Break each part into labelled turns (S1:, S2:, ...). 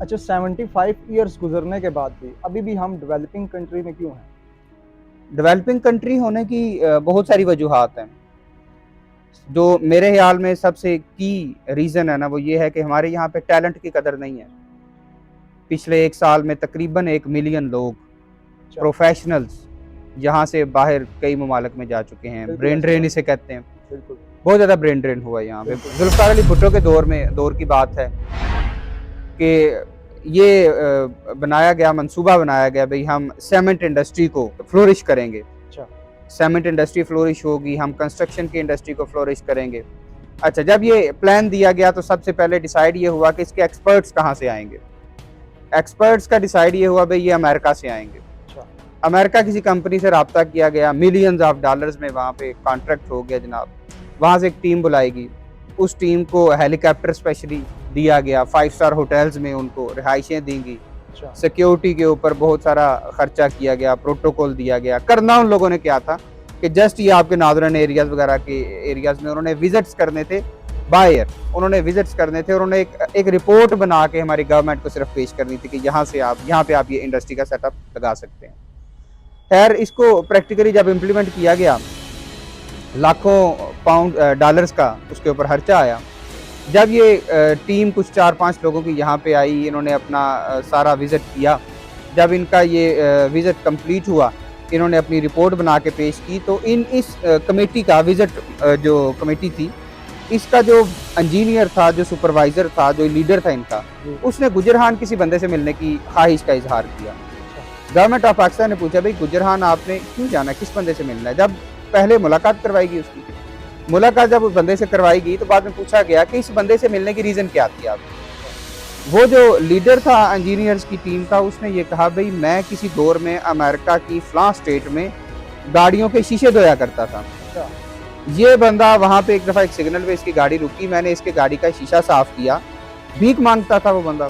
S1: अच्छा, 75 ईयर्स गुजरने के बाद भी अभी भी हम डेवलपिंग कंट्री में क्यों हैं?
S2: डेवलपिंग कंट्री होने की बहुत सारी वजूहात हैं। जो मेरे ख्याल में सबसे की रीज़न है ना, वो ये है कि हमारे यहाँ पे टैलेंट की कदर नहीं है। पिछले 1 साल में तकरीबन 1 मिलियन लोग,
S1: अच्छा।
S2: प्रोफेशनल्स यहाँ से बाहर कई ममालिक में जा चुके हैं।
S1: बिल्कुल
S2: ब्रेन
S1: ऐसी
S2: ड्रेन
S1: बात
S2: इसे कहते हैं।
S1: है। बिल्कुल।
S2: बहुत ज़्यादा ब्रेन ड्रेन हुआ है यहाँ पे।
S1: बिल्कुल।
S2: ज़ुल्फ़िकार अली भुट्टो के दौर की बात है कि ये बनाया गया, मंसूबा बनाया गया, भई हम सीमेंट इंडस्ट्री को फ्लोरिश करेंगे।
S1: अच्छा।
S2: सीमेंट इंडस्ट्री फ्लोरिश होगी, हम कंस्ट्रक्शन की इंडस्ट्री को फ्लोरिश करेंगे। अच्छा, जब ये प्लान दिया गया तो सबसे पहले डिसाइड ये हुआ कि इसके एक्सपर्ट्स कहाँ से आएँगे। एक्सपर्ट्स का डिसाइड ये हुआ भई ये अमेरिका से आएँगे।
S1: अच्छा।
S2: अमेरिका किसी कंपनी से राब्ता किया गया, मिलियंस ऑफ डॉलर्स में वहाँ पे कॉन्ट्रैक्ट हो गया जनाब। वहाँ से एक टीम बुलाएगी, उस टीम को हेलीकॉप्टर स्पेशली दिया गया, 5 स्टार होटल्स में उनको रिहाइशें दी गई,
S1: अच्छा।
S2: सिक्योरिटी के ऊपर बहुत सारा खर्चा किया गया, प्रोटोकॉल दिया गया। करना उन लोगों ने क्या था कि जस्ट ये आपके नॉर्दर्न एरियाज़ वगैरह के एरियाज़ में उन्होंने विजिट्स करने थे, बाय एयर उन्होंने विजिट्स करने थे और उन्होंने एक रिपोर्ट बना के हमारी गवर्नमेंट को सिर्फ पेश करनी थी कि यहाँ पे आप ये इंडस्ट्री का सेटअप लगा सकते हैं। खैर, इसको प्रैक्टिकली जब इम्प्लीमेंट किया गया, लाखों पाउंड डॉलर्स का उसके ऊपर खर्चा आया। जब ये टीम कुछ 4-5 लोगों की यहाँ पे आई, इन्होंने अपना सारा विज़िट किया। जब इनका ये विज़िट कंप्लीट हुआ, इन्होंने अपनी रिपोर्ट बना के पेश की, तो इस कमेटी का विज़िट जो कमेटी थी, इसका जो इंजीनियर था, जो सुपरवाइज़र था, जो लीडर था इनका,
S1: जी।
S2: उसने गुजर खान किसी बंदे से मिलने की ख्वाहिश का इज़हार किया।
S1: अच्छा।
S2: गवर्नमेंट ऑफ पाकिस्तान ने पूछा, भाई गुजर खान आपने क्यों जाना, किस बंदे से मिलना है? जब पहले मुलाकात करवाई गई उसकी, मुलाकात जब उस बंदे से करवाई गई तो बाद में पूछा गया कि इस बंदे से मिलने की रीज़न क्या थी आपकी? वो जो लीडर था इंजीनियर्स की टीम का, उसने ये कहा, भाई मैं किसी दौर में अमेरिका की फलां स्टेट में गाड़ियों के शीशे धोया करता था।
S1: अच्छा।
S2: ये बंदा वहाँ पे एक दफ़ा एक सिग्नल पे इसकी गाड़ी रुकी, मैंने इसके गाड़ी का शीशा साफ़ किया। भीख मांगता था वो बंदा।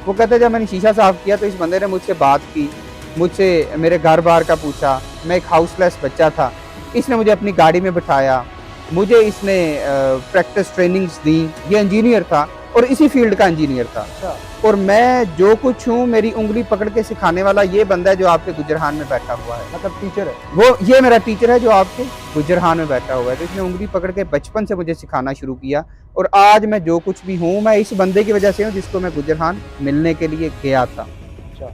S2: वो कहता है जब मैंने शीशा साफ़ किया तो इस बंदे ने मुझसे बात की, मुझसे मेरे घर-बार का पूछा। मैं एक हाउसलेस बच्चा था। इसने मुझे अपनी गाड़ी में बिठाया, मुझे इसने प्रैक्टिस ट्रेनिंग्स दी। ये इंजीनियर था और इसी फ़ील्ड का इंजीनियर था।
S1: अच्छा।
S2: और मैं जो कुछ हूँ, मेरी उँगली पकड़ के सिखाने वाला ये बंदा है जो आपके गुजरहान में बैठा हुआ है।
S1: मतलब टीचर है।
S2: वो ये मेरा टीचर है जो आपके गुजरहान में बैठा हुआ है। तो इसने उँगली पकड़ के बचपन से मुझे सिखाना शुरू किया और आज मैं जो कुछ भी हूँ, मैं इस बंदे की वजह से हूँ जिसको मैं गुजरहान मिलने के लिए गया था।
S1: अच्छा।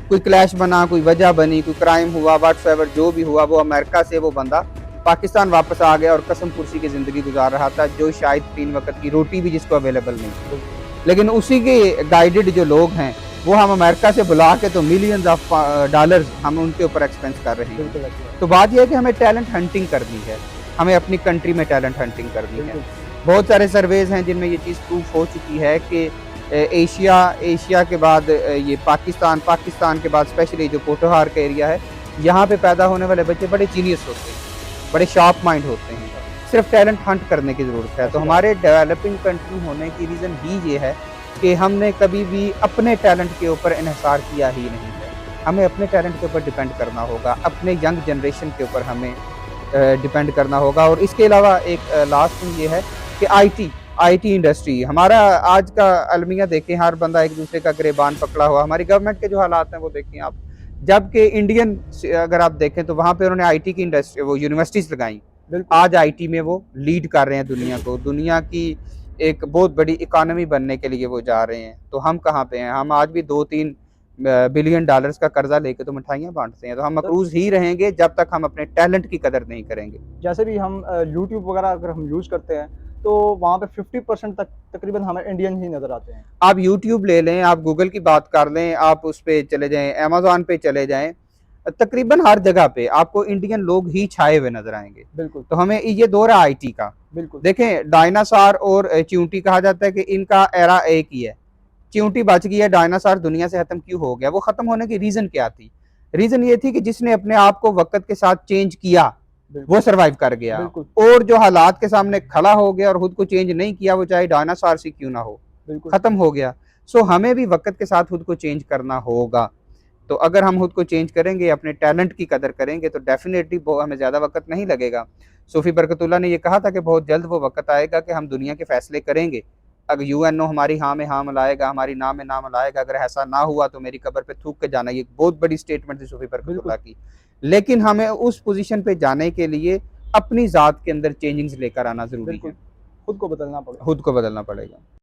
S2: कोई क्लैश बना, कोई वजह बनी, कोई क्राइम हुआ, व्हाटसएवर जो भी हुआ, वो अमेरिका से वो बंदा पाकिस्तान वापस आ गया और कसम कुर्सी की ज़िंदगी गुजार रहा था, जो शायद 3 वक़्त की रोटी भी जिसको अवेलेबल नहीं थी।
S1: बिल्कुल।
S2: लेकिन उसी के गाइडेड जो लोग हैं, वो हम अमेरिका से बुला के तो मिलियंस ऑफ डॉलर्स हम उनके ऊपर एक्सपेंस कर रहे हैं।
S1: बिल्कुल ऐसी बात
S2: तो बात यह है कि हमें टैलेंट हंटिंग करनी है, हमें अपनी कंट्री में टैलेंट हंटिंग करनी
S1: है।
S2: है।
S1: बिल्कुल।
S2: बहुत सारे सर्वेज़ हैं जिनमें ये चीज़ प्रूफ हो चुकी है कि एशिया के बाद ये पाकिस्तान के बाद स्पेशली जो पोठोहार का एरिया है, यहाँ पे पैदा होने वाले बच्चे बड़े जीनियस होते हैं, बड़े शार्प माइंड होते हैं। सिर्फ टैलेंट हंट करने की ज़रूरत है। तो हमारे डेवलपिंग कंट्री होने की रीज़न ही ये है कि हमने कभी भी अपने टैलेंट के ऊपर इन्हिसार किया ही नहीं है। हमें अपने टैलेंट के ऊपर डिपेंड करना होगा, अपने यंग जनरेशन के ऊपर हमें डिपेंड करना होगा। और इसके अलावा एक लास्ट थिंग ये है कि आईटी इंडस्ट्री हमारा आज का अलमिया देखें, हर बंदा एक दूसरे का गिरेबान पकड़ा हुआ। हमारी गवर्नमेंट के जो हालात हैं वो देखें आप, जबकि इंडियन अगर आप देखें तो वहाँ पे उन्होंने आईटी की इंडस्ट्री वो यूनिवर्सिटीज़ लगाई। आज आईटी में वो लीड कर रहे हैं दुनिया को, दुनिया की एक बहुत बड़ी इकोनॉमी बनने के लिए वो जा रहे हैं। तो हम कहाँ पे हैं? हम आज भी 2-3 बिलियन डॉलर्स का कर्जा लेके तो मिठाइयाँ बाँटते हैं। तो हम
S1: तो
S2: मकरूज़ ही रहेंगे जब तक हम अपने टैलेंट की कदर नहीं करेंगे।
S1: जैसे भी हम यूट्यूब वगैरह अगर हम यूज़ करते हैं, तो वहाँ पे 50% तक तकरीबन हमें इंडियन ही नज़र आते हैं।
S2: आप यूट्यूब ले लें, आप गूगल की बात कर लें, आप उस पे चले जाएँ, अमेज़न पे चले जाएँ, तकरीबन हर जगह पे आपको इंडियन लोग ही छाए हुए नज़र आएँगे।
S1: बिल्कुल।
S2: तो हमें ये दौर है आईटी का।
S1: बिल्कुल।
S2: देखें, डायनासॉर और चींटी कहा जाता है कि इनका एरा एक ही है। चींटी बच गई है, डायनासॉर दुनिया से खत्म क्यों हो गया? वो खत्म होने की रीज़न क्या थी? रीज़न ये थी कि जिसने अपने आप को वक़्त के साथ चेंज किया,
S1: बिल्कुल।
S2: वो सर्वाइव कर गया।
S1: बिल्कुल।
S2: और जो हालात के सामने खड़ा हो गया और खुद को चेंज नहीं किया, वो चाहे डायनासॉर से क्यों ना हो,
S1: बिल्कुल।
S2: खत्म हो गया। सो हमें भी वक़्त के साथ खुद को चेंज करना होगा। तो अगर हम खुद को चेंज करेंगे, अपने टैलेंट की कदर करेंगे, तो डेफ़िनेटली वो हमें ज़्यादा वक़्त नहीं लगेगा। सूफ़ी बरकतुल्लाह ने ये कहा था कि बहुत जल्द वो वक़्त आएगा कि हम दुनिया के फ़ैसले करेंगे, अगर यूएनओ हमारी हाँ में हाँ मिलाएगा, हमारी ना में ना मिलाएगा, अगर ऐसा ना हुआ तो मेरी कब्र पे थूक के जाना, ये बहुत बड़ी स्टेटमेंट थी सूफी बरकतुल्लाह की। लेकिन हमें उस पोजीशन पे जाने के लिए अपनी ज़ात के अंदर चेंजिंग्स लेकर आना ज़रूरी
S1: बिल्कुल,
S2: है,
S1: खुद को बदलना पड़ेगा।
S2: खुद को बदलना पड़ेगा।